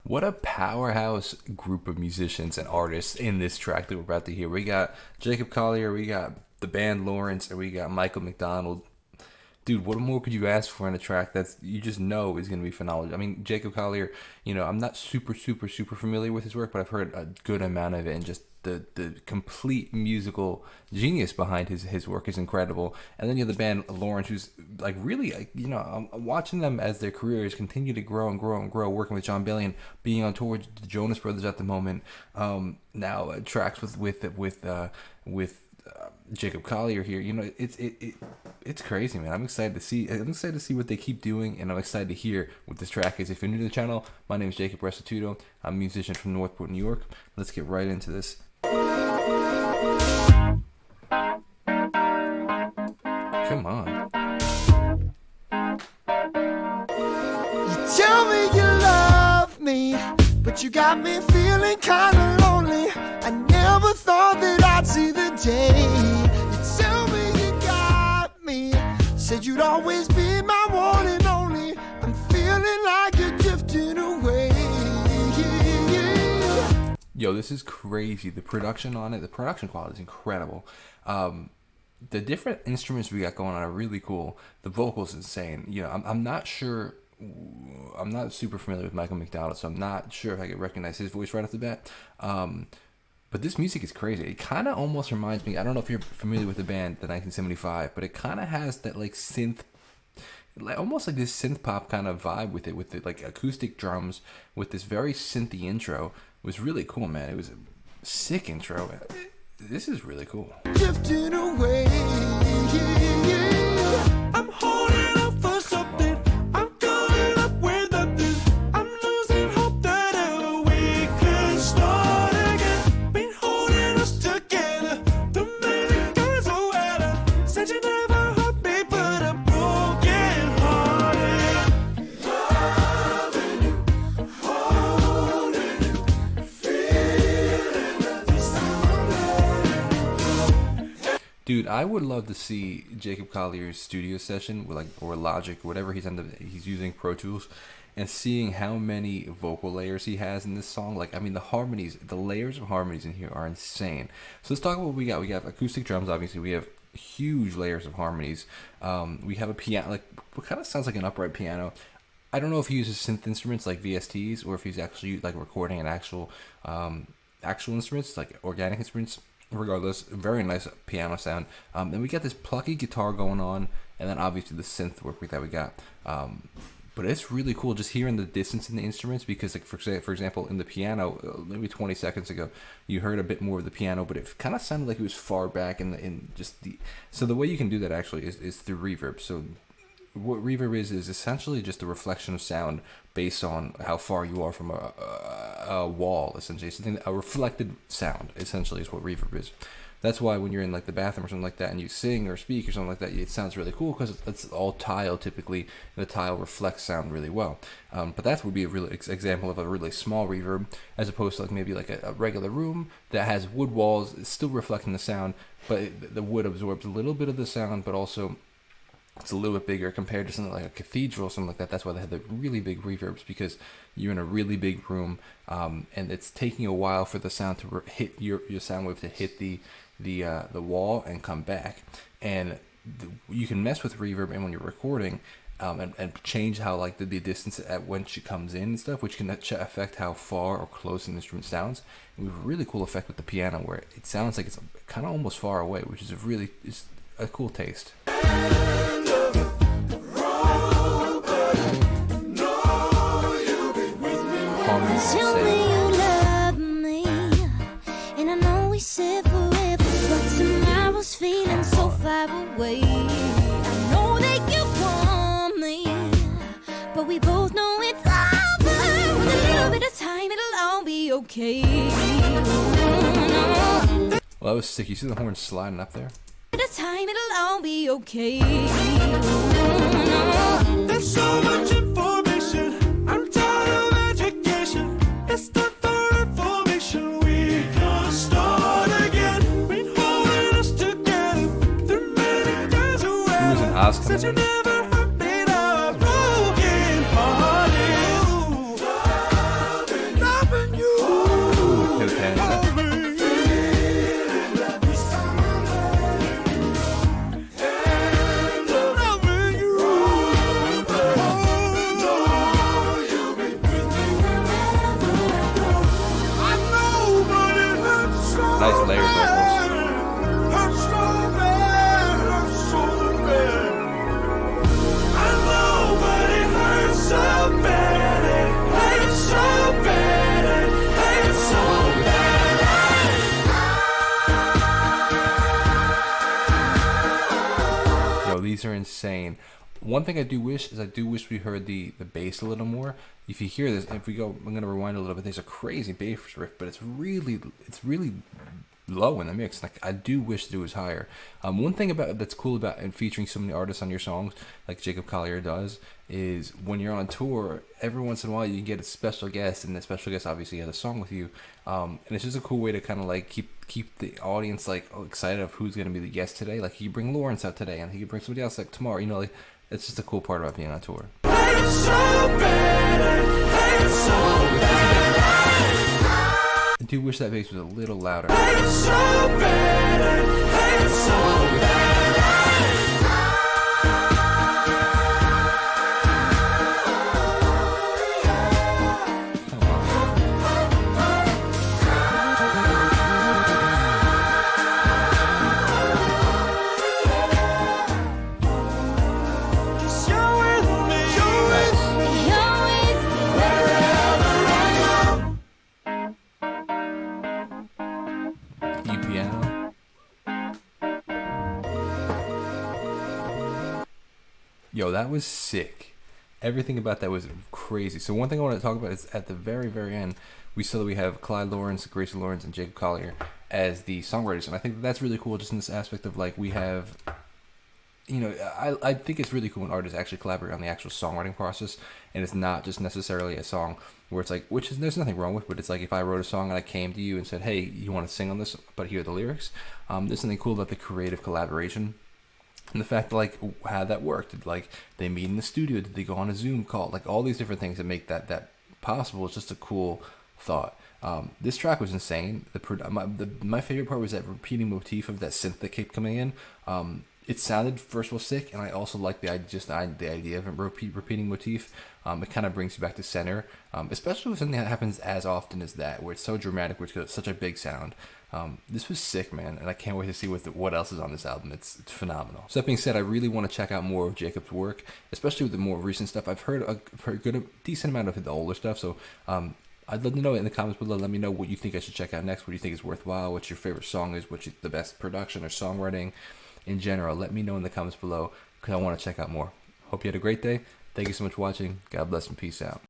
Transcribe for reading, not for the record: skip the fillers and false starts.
What a powerhouse group of musicians and artists in this track that we're about to hear. We got Jacob Collier, we got the band Lawrence, and we got Michael McDonald. Dude, what more could you ask for in a track that's you just know is going to be phenomenal? I mean, Jacob Collier, I'm not super familiar with his work, but I've heard a good amount of it, and just the complete musical genius behind his work is incredible. And then you have the band Lawrence, who's like really, I'm watching them as their careers continue to grow and grow and grow, working with John Bellion, being on tour with the Jonas Brothers at the moment. Now tracks with Jacob Collier here. It's crazy, man. I'm excited to see what they keep doing, and I'm excited to hear what this track is. If you're new to the channel, my name is Jacob Restituto. I'm a musician from Northport, New York. Let's get right into this. Come on. You tell me you love me, but you got me feeling kinda lonely. I never thought that I'd see the day. You tell me you got me, said you'd always be my one and only. I'm feeling like you're drifting away. Yo, this is crazy. The production on it, the production quality is incredible. The different instruments we got going on are really cool. The vocals insane. I'm not sure. I'm not super familiar with Michael McDonald, so I'm not sure if I could recognize his voice right off the bat. But this music is crazy. It kind of almost reminds me, I don't know if you're familiar with the band, the 1975, but it kind of has that like synth, almost like this synth pop kind of vibe with the like acoustic drums with this very synthy intro. It was really cool, man. It was a sick intro. This is really cool. Drifting away. I'm holding up for something. I'm coming up with nothing. I'm losing hope that ever we could start again. Been holding us together. The many girls are wetter. Said you never hurt me, but I'm broken hearted. Loving you, holding you, feeling this Dude, I would love to see Jacob Collier's studio session with or Logic, whatever he's using, Pro Tools, and seeing how many vocal layers he has in this song. The harmonies, the layers of harmonies in here are insane. So let's talk about what we got. We have acoustic drums, obviously. We have huge layers of harmonies. We have a piano, what kind of sounds like an upright piano. I don't know if he uses synth instruments like VSTs or if he's actually recording an actual instruments, like organic instruments. Regardless, very nice piano sound. Then we got this plucky guitar going on, and then obviously the synth work that we got. But it's really cool just hearing the distance in the instruments, because for example, in the piano, maybe 20 seconds ago, you heard a bit more of the piano, but it kind of sounded like it was far back so the way you can do that actually is through reverb. So what reverb is essentially just a reflection of sound based on how far you are from a wall, essentially. A reflected sound, essentially, is what reverb is. That's why when you're in the bathroom or something like that and you sing or speak or something like that, it sounds really cool, because it's all tile typically, and the tile reflects sound really well. But that would be a real example of a really small reverb, as opposed to maybe a regular room that has wood walls. It's still reflecting the sound, but the wood absorbs a little bit of the sound, but also it's a little bit bigger compared to something like a cathedral or something like that. That's why they have the really big reverbs, because you're in a really big room, and it's taking a while for the sound to hit your sound wave to hit the wall and come back. And you can mess with reverb and when you're recording, and change how the distance at when she comes in and stuff, which can affect how far or close an instrument sounds. And we have a really cool effect with the piano where it sounds like it's kind of almost far away, which is a cool taste. Tell me you love me, and I know we said forever, but tomorrow's feeling so far away. I know that you want me, but we both know it's over. With a little bit of time, it'll all be okay. Well, that was sick. You see the horn sliding up there? At a time, it'll all be okay. There's so much information. I'm tired of education. It's time for information. We can start again. Been holding us together through many days away. Who's an Oz Said you coming in? never hurt me, I'm broken hearted. Nice layered vocals. I'm so bad, I'm so bad. I know, but it hurts so bad. It hurts so bad. It hurts so bad. Yo, these are insane. One thing I do wish we heard the bass a little more. If you hear this, if we go, I'm gonna rewind a little bit. There's a crazy bass riff, but it's really low in the mix. Like I do wish that it was higher. One thing that's cool about and featuring so many artists on your songs, like Jacob Collier does, is when you're on tour, every once in a while you can get a special guest, and the special guest obviously has a song with you. And it's just a cool way to kind of like keep the audience like excited of who's gonna be the guest today. Like he could bring Lawrence out today, and he could bring somebody else like tomorrow. You know, like it's just a cool part about being on tour. Hurts so bad. It hurts so bad. I do wish that bass was a little louder. Hurts so bad. It hurts so bad. Come on. You're with me. You're with me. You're with me. Wherever I go. piano. Yo, that was sick. Everything about that was crazy. So one thing I want to talk about is at the very, very end, we saw that we have Clyde Lawrence, Gracie Lawrence, and Jacob Collier as the songwriters. And I think that's really cool just in this aspect of like we have, you know, I think it's really cool when artists actually collaborate on the actual songwriting process, and it's not just necessarily a song where it's like, which is there's nothing wrong with, but it's like if I wrote a song and I came to you and said, hey, you want to sing on this, but here are the lyrics. There's something cool about the creative collaboration. And the fact that, like, how that worked. Did, like, they meet in the studio? Did they go on a Zoom call? Like, all these different things that make that possible is just a cool thought. This track was insane. My favorite part was that repeating motif of that synth that kept coming in. It sounded, first of all, sick, and I also like the idea of a repeating motif. It kind of brings you back to center, especially with something that happens as often as that, where it's so dramatic, where it's got such a big sound. This was sick, man, and I can't wait to see what else is on this album. It's phenomenal. So that being said, I really want to check out more of Jacob's work, especially with the more recent stuff. I've heard a decent amount of the older stuff, so I'd love to know in the comments below. Let me know what you think I should check out next, what you think is worthwhile, what your favorite song is, what's the best production or songwriting in general. Let me know in the comments below, because I want to check out more. Hope you had a great day. Thank you so much for watching. God bless and peace out.